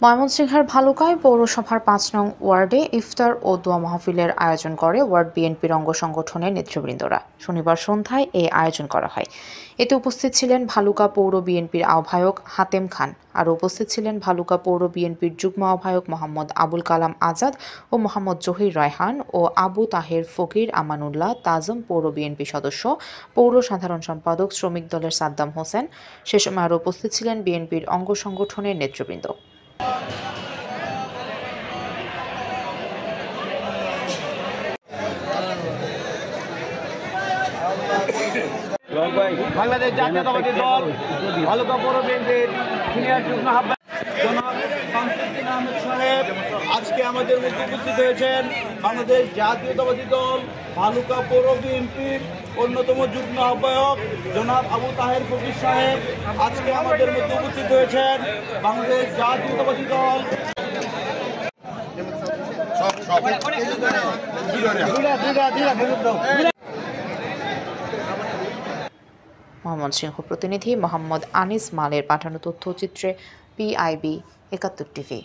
ময়মনসিংহের ভালুকায় পৌরসভার ৫ নং ওয়ার্ডে ইফতার ও দোয়া মাহফিলের আয়োজন করে ওয়ার্ড বিএনপির অঙ্গ সংগঠনের নেতৃবৃন্দরা। শনিবার সন্ধ্যায় এই আয়োজন করা হয়। এতে উপস্থিত ছিলেন ভালুকা পৌর বিএনপির আহ্বায়ক হাতেম খান। আরও উপস্থিত ছিলেন ভালুকা পৌর বিএনপির যুগ্ম আহ্বায়ক মোহাম্মদ আবুল কালাম আজাদ ও মোহাম্মদ জহির রায়হান ও আবু তাহের ফকির আমানুল্লাহ তাজম পৌর বিএনপি সদস্য, পৌর সাধারণ সম্পাদক শ্রমিক দলের সাদ্দাম হোসেন। সে সময় আরও উপস্থিত ছিলেন বিএনপির অঙ্গ সংগঠনের নেতৃবৃন্দ। বাংলাদেশ জাতীয়তাবাদী দল ভালুকা পৌর বিএনপির সিনিয়র যুগ্ম আহ্বায়ক জনাব শামসুদ্দিন আহমেদ সাহেব আজকে আমাদের মধ্যে উপস্থিত হয়েছেন। বাংলাদেশ জাতীয়তাবাদী দল ভালুকা পৌর বিএনপির অন্যতম যুগ্ম আহ্বায়ক জনাব আবু তাহের ফকির সাহেব আজকে আমাদের মধ্যে উপস্থিত হয়েছেন। বাংলাদেশ জাতীয়তাবাদী দল ময়মনসিংহ প্রতিনিধি মোহাম্মদ আনিস মালের পাঠানো তথ্যচিত্রে PIB ৭১ টিভি।